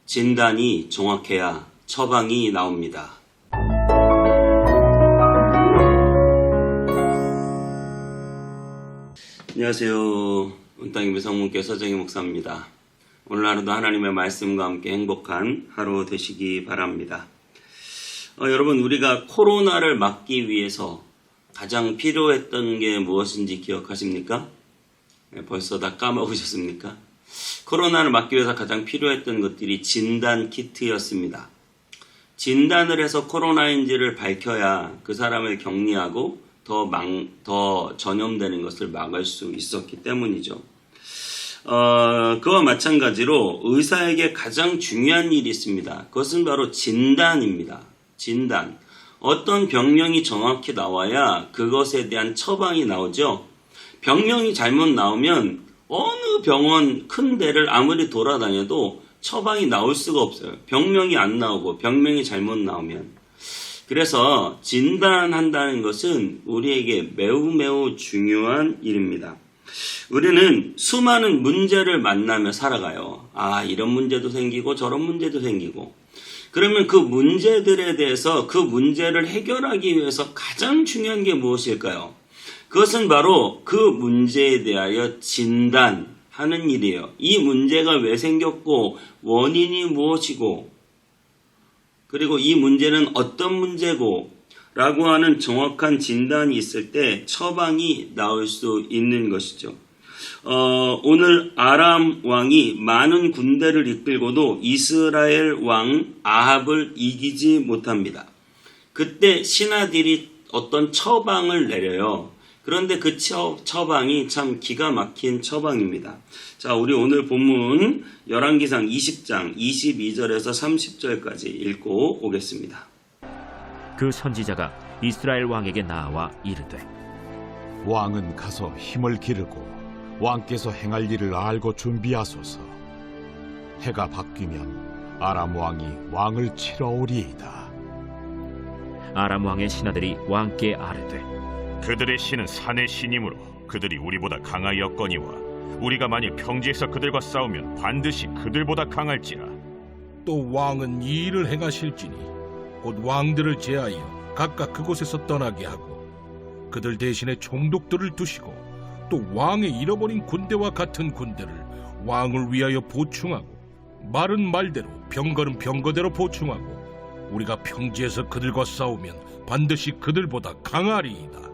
진단이 정확해야 처방이 나옵니다. 안녕하세요. 은땅이배 성문교회 서정희 목사입니다. 오늘 하루도 하나님의 말씀과 함께 행복한 하루 되시기 바랍니다. 여러분, 우리가 코로나를 막기 위해서 가장 필요했던 게 무엇인지 기억하십니까? 벌써 다 까먹으셨습니까? 코로나를 막기 위해서 가장 필요했던 것들이 진단 키트였습니다. 진단을 해서 코로나인지를 밝혀야 그 사람을 격리하고 더 전염되는 것을 막을 수 있었기 때문이죠. 그와 마찬가지로 의사에게 가장 중요한 일이 있습니다. 그것은 바로 진단입니다. 진단. 어떤 병명이 정확히 나와야 그것에 대한 처방이 나오죠. 병명이 잘못 나오면 어느 병원 큰 데를 아무리 돌아다녀도 처방이 나올 수가 없어요. 병명이 안 나오고 병명이 잘못 나오면. 그래서 진단한다는 것은 우리에게 매우 중요한 일입니다. 우리는 수많은 문제를 만나며 살아가요. 이런 문제도 생기고 저런 문제도 생기고. 그러면 그 문제들에 대해서 그 문제를 해결하기 위해서 가장 중요한 게 무엇일까요? 그것은 바로 그 문제에 대하여 진단하는 일이에요. 이 문제가 왜 생겼고 원인이 무엇이고 그리고 이 문제는 어떤 문제고 라고 하는 정확한 진단이 있을 때 처방이 나올 수 있는 것이죠. 오늘 아람 왕이 많은 군대를 이끌고도 이스라엘 왕 아합을 이기지 못합니다. 그때 신하들이 어떤 처방을 내려요. 그런데 그 처방이 참 기가 막힌 처방입니다. 자, 우리 오늘 본문 열왕기상 20장 22절에서 30절까지 읽고 오겠습니다. 그 선지자가 이스라엘 왕에게 나와 이르되 왕은 가서 힘을 기르고 왕께서 행할 일을 알고 준비하소서. 해가 바뀌면 아람 왕이 왕을 치러 오리이다. 아람 왕의 신하들이 왕께 아뢰되 그들의 신은 산의 신이므로 그들이 우리보다 강하였거니와 우리가 만일 평지에서 그들과 싸우면 반드시 그들보다 강할지라. 또 왕은 이 일을 행하실지니 곧 왕들을 제하여 각각 그곳에서 떠나게 하고 그들 대신에 총독들을 두시고 또 왕의 잃어버린 군대와 같은 군대를 왕을 위하여 보충하고 말은 말대로 병거는 병거대로 보충하고 우리가 평지에서 그들과 싸우면 반드시 그들보다 강하리이다.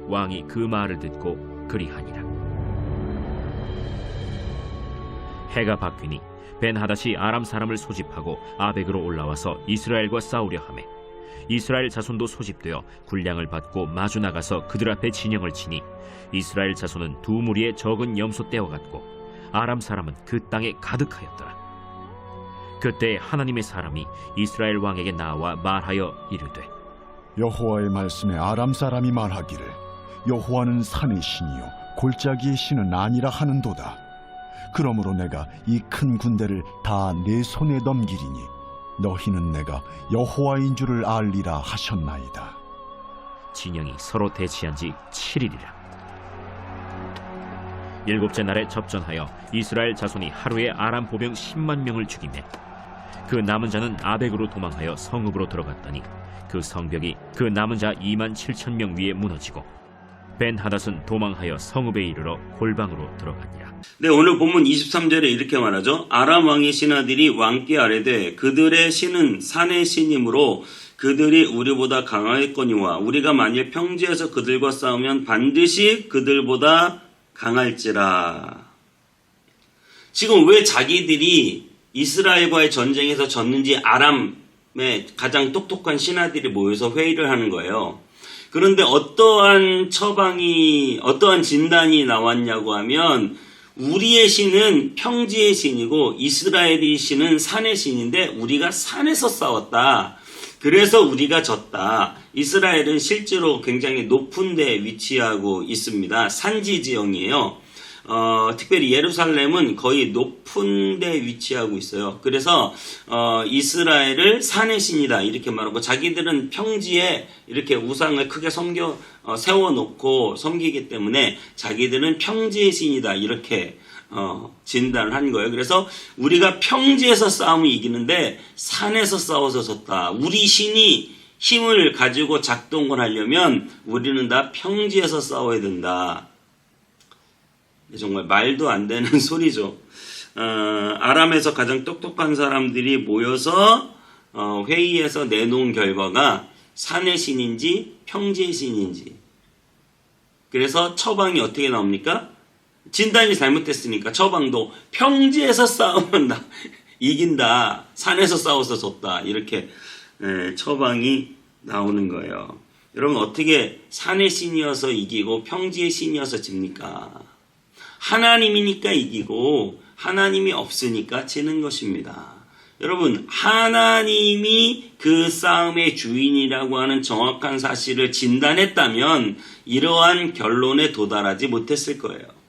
왕이 그 말을 듣고 그리하니라. 해가 바뀌니 벤하닷이 아람 사람을 소집하고 아벡으로 올라와서 이스라엘과 싸우려 하매 이스라엘 자손도 소집되어 군량을 받고 마주 나가서 그들 앞에 진영을 치니 이스라엘 자손은 두 무리의 적은 염소 떼와 같고 아람 사람은 그 땅에 가득하였더라. 그때 하나님의 사람이 이스라엘 왕에게 나와 말하여 이르되 여호와의 말씀에 아람 사람이 말하기를 여호와는 산의 신이요 골짜기의 신은 아니라 하는도다. 그러므로 내가 이 큰 군대를 다 내 손에 넘기리니 너희는 내가 여호와인 줄을 알리라 하셨나이다. 진영이 서로 대치한 지 7일이라. 일곱째 날에 접전하여 이스라엘 자손이 하루에 아람 보병 10만 명을 죽이매 그 남은 자는 아벡으로 도망하여 성읍으로 들어갔더니 그 성벽이 그 남은 자 2만 7천 명 위에 무너지고 벤하닷은 도망하여 성읍에 이르러 골방으로 들어갔니라. 네, 오늘 본문 23절에 이렇게 말하죠. 아람 왕의 신하들이 왕께 아뢰되 그들의 신은 산의 신이므로 그들이 우리보다 강하였거니와 우리가 만일 평지에서 그들과 싸우면 반드시 그들보다 강할지라. 지금 왜 자기들이 이스라엘과의 전쟁에서 졌는지 아람의 가장 똑똑한 신하들이 모여서 회의를 하는 거예요. 그런데 어떠한 진단이 나왔냐고 하면 우리의 신은 평지의 신이고 이스라엘의 신은 산의 신인데 우리가 산에서 싸웠다. 그래서 우리가 졌다. 이스라엘은 실제로 굉장히 높은 데 위치하고 있습니다. 산지 지형이에요. 특별히 예루살렘은 거의 높은 데 위치하고 있어요. 그래서 이스라엘을 산의 신이다 이렇게 말하고 자기들은 평지에 이렇게 우상을 크게 세워놓고 섬기기 때문에 자기들은 평지의 신이다 이렇게 진단을 한 거예요. 그래서 우리가 평지에서 싸우면 이기는데 산에서 싸워서 졌다. 우리 신이 힘을 가지고 작동을 하려면 우리는 다 평지에서 싸워야 된다. 정말 말도 안 되는 소리죠. 아람에서 가장 똑똑한 사람들이 모여서 회의에서 내놓은 결과가 산의 신인지 평지의 신인지. 그래서 처방이 어떻게 나옵니까? 진단이 잘못됐으니까 처방도 평지에서 싸우면 이긴다. 산에서 싸워서 졌다. 이렇게 처방이 나오는 거예요. 여러분 어떻게 산의 신이어서 이기고 평지의 신이어서 집니까? 하나님이니까 이기고 하나님이 없으니까 지는 것입니다. 여러분 하나님이 그 싸움의 주인이라고 하는 정확한 사실을 진단했다면 이러한 결론에 도달하지 못했을 거예요.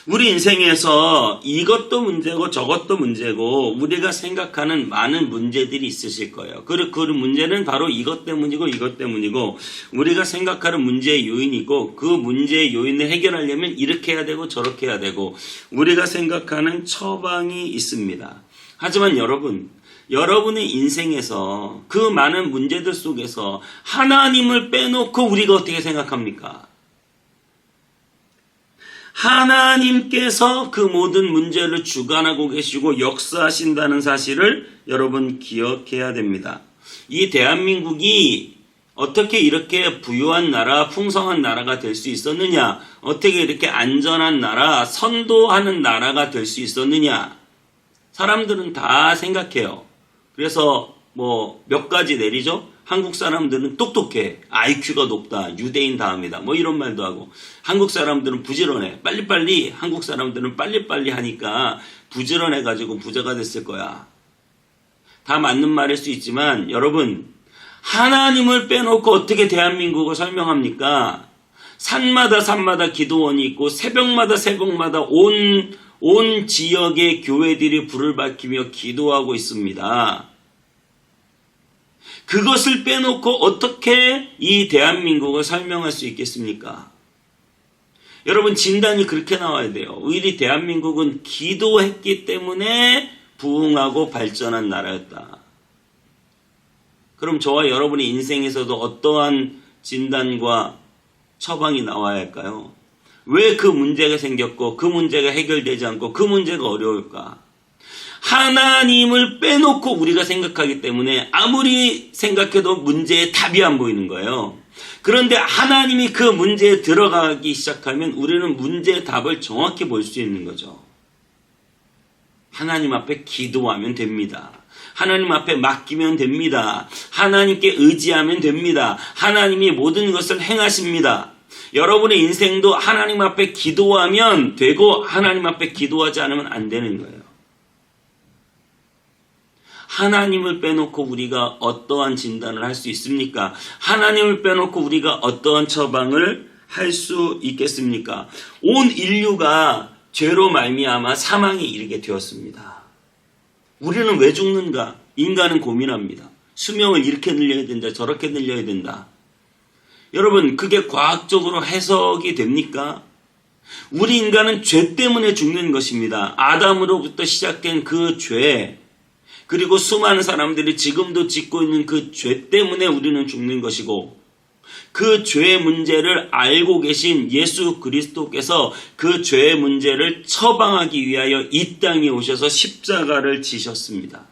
우리 인생에서 이것도 문제고 저것도 문제고 우리가 생각하는 많은 문제들이 있으실 거예요. 그 문제는 바로 이것 때문이고 이것 때문이고 우리가 생각하는 문제의 요인이 있고 그 문제의 요인을 해결하려면 이렇게 해야 되고 저렇게 해야 되고 우리가 생각하는 처방이 있습니다. 하지만 여러분의 인생에서 그 많은 문제들 속에서 하나님을 빼놓고 우리가 어떻게 생각합니까? 하나님께서 그 모든 문제를 주관하고 계시고 역사하신다는 사실을 여러분 기억해야 됩니다. 이 대한민국이 어떻게 이렇게 부유한 나라, 풍성한 나라가 될 수 있었느냐? 어떻게 이렇게 안전한 나라, 선도하는 나라가 될 수 있었느냐? 사람들은 다 생각해요. 그래서 몇 가지 내리죠? 한국 사람들은 똑똑해. IQ가 높다. 유대인 다음이다. 이런 말도 하고. 한국 사람들은 부지런해. 빨리빨리 한국 사람들은 빨리빨리 하니까 부지런해가지고 부자가 됐을 거야. 다 맞는 말일 수 있지만 여러분 하나님을 빼놓고 어떻게 대한민국을 설명합니까? 산마다 기도원이 있고 새벽마다 온 지역의 교회들이 불을 밝히며 기도하고 있습니다. 그것을 빼놓고 어떻게 이 대한민국을 설명할 수 있겠습니까? 여러분 진단이 그렇게 나와야 돼요. 우리 대한민국은 기도했기 때문에 부흥하고 발전한 나라였다. 그럼 저와 여러분의 인생에서도 어떠한 진단과 처방이 나와야 할까요? 왜 그 문제가 생겼고 그 문제가 해결되지 않고 그 문제가 어려울까? 하나님을 빼놓고 우리가 생각하기 때문에 아무리 생각해도 문제에 답이 안 보이는 거예요. 그런데 하나님이 그 문제에 들어가기 시작하면 우리는 문제의 답을 정확히 볼 수 있는 거죠. 하나님 앞에 기도하면 됩니다. 하나님 앞에 맡기면 됩니다. 하나님께 의지하면 됩니다. 하나님이 모든 것을 행하십니다. 여러분의 인생도 하나님 앞에 기도하면 되고 하나님 앞에 기도하지 않으면 안 되는 거예요. 하나님을 빼놓고 우리가 어떠한 진단을 할 수 있습니까? 하나님을 빼놓고 우리가 어떠한 처방을 할 수 있겠습니까? 온 인류가 죄로 말미암아 사망에 이르게 되었습니다. 우리는 왜 죽는가? 인간은 고민합니다. 수명을 이렇게 늘려야 된다, 저렇게 늘려야 된다. 여러분, 그게 과학적으로 해석이 됩니까? 우리 인간은 죄 때문에 죽는 것입니다. 아담으로부터 시작된 그 죄, 그리고 수많은 사람들이 지금도 짓고 있는 그 죄 때문에 우리는 죽는 것이고 그 죄의 문제를 알고 계신 예수 그리스도께서 그 죄의 문제를 처방하기 위하여 이 땅에 오셔서 십자가를 지셨습니다.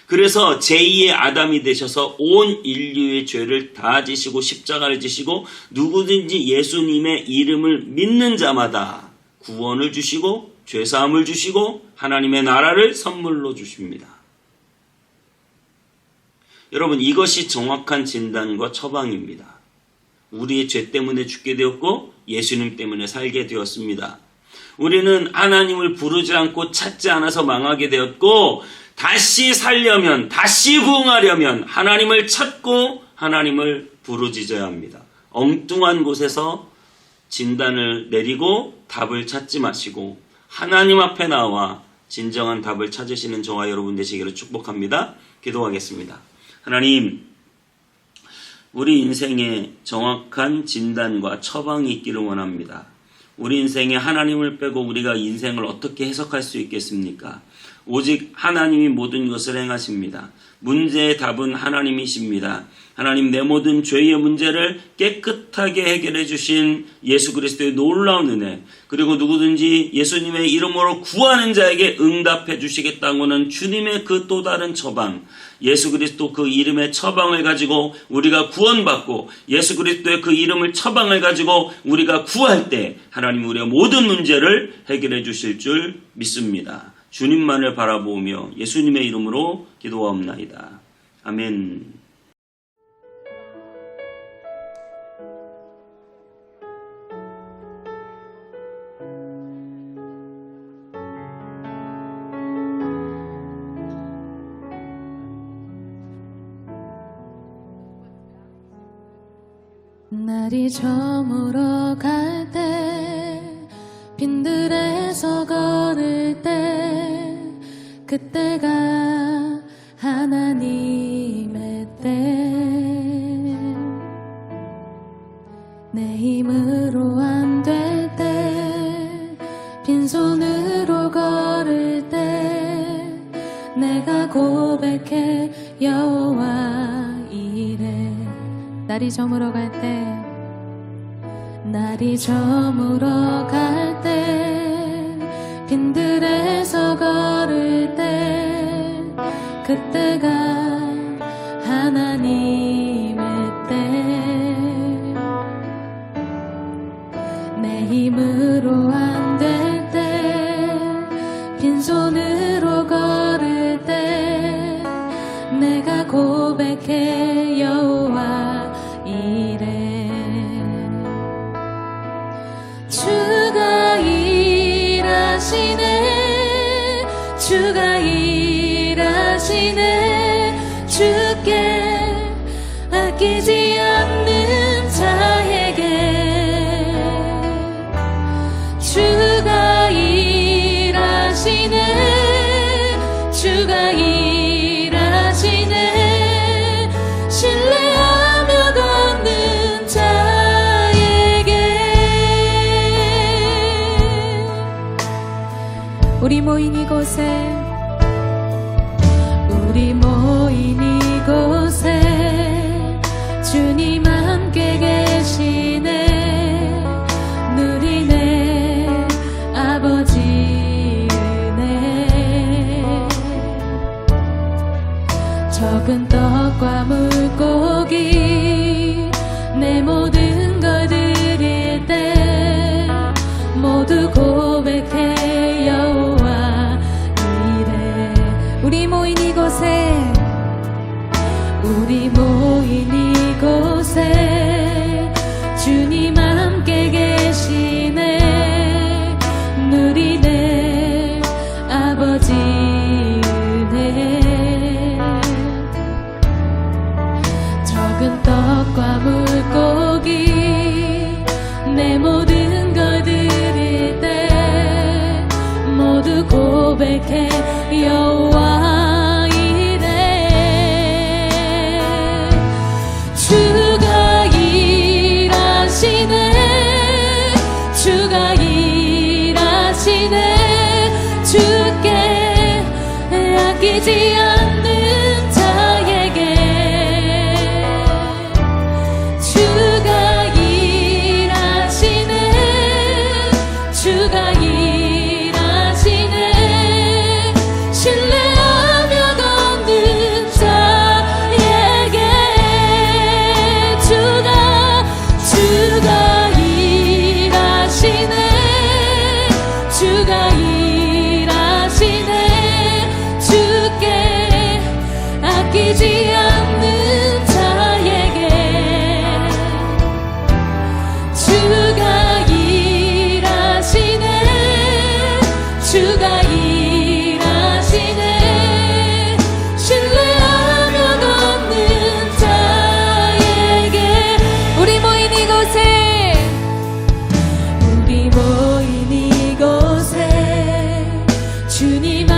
그래서 제2의 아담이 되셔서 온 인류의 죄를 다 지시고 십자가를 지시고 누구든지 예수님의 이름을 믿는 자마다 구원을 주시고 죄사함을 주시고 하나님의 나라를 선물로 주십니다. 여러분, 이것이 정확한 진단과 처방입니다. 우리의 죄 때문에 죽게 되었고 예수님 때문에 살게 되었습니다. 우리는 하나님을 부르지 않고 찾지 않아서 망하게 되었고 다시 살려면, 다시 부흥하려면 하나님을 찾고 하나님을 부르짖어야 합니다. 엉뚱한 곳에서 진단을 내리고 답을 찾지 마시고 하나님 앞에 나와 진정한 답을 찾으시는 저와 여러분 되시기를 축복합니다. 기도하겠습니다. 하나님, 우리 인생에 정확한 진단과 처방이 있기를 원합니다. 우리 인생에 하나님을 빼고 우리가 인생을 어떻게 해석할 수 있겠습니까? 오직 하나님이 모든 것을 행하십니다. 문제의 답은 하나님이십니다. 하나님, 내 모든 죄의 문제를 깨끗하게 해결해 주신 예수 그리스도의 놀라운 은혜, 그리고 누구든지 예수님의 이름으로 구하는 자에게 응답해 주시겠다고는 주님의 그 또 다른 처방, 예수 그리스도 그 이름의 처방을 가지고 우리가 구원받고 예수 그리스도의 그 이름을 처방을 가지고 우리가 구할 때 하나님 우리의 모든 문제를 해결해 주실 줄 믿습니다. 주님만을 바라보며 예수님의 이름으로 기도하옵나이다. 아멘. 날이 저물어 갈 때 빈들에서 걸을 때 그때가 하나님의 때 내 힘으로 안 될 때 빈손으로 걸을 때 내가 고백해 여호와 이래 날이 저물어 갈 때 날이 저물어 갈 때 빈들에서 걸을 때 그때가 하나님의 때 내 힘으로 안 될 때 빈손으로 걸을 때 내가 고백해 여호와 이래 주가 일하시네 주가 일하시네 주께 아끼지 않는 자에게 주가 일하시네 주가 일하시네 신뢰하며 걷는 자에게 우리 모인 이곳에 주님 함께 계시네 누리네 아버지 은혜 적은 떡과 물고기 내 모든 걸 드릴 때 모두 고백해 여호와 이래 우리 모인 이곳에 주님 함께 계시네 누리네 아버지 은혜 적은 떡과 물고기 내 모든 걸 드릴 때 모두 고백해 여호와 이래 주가 일하시네 주가 일하시네 주께 아끼지 않는 자에게 주가 일하시네 주가 일하시네 신뢰하며 걷는 자에게 주가 일하시네 주가 일하시네 주께 아끼지 않는 자에게 주가 일하시네 주가 일하시네 신뢰하며 걷는 자에게 우리 모인 이곳에 주님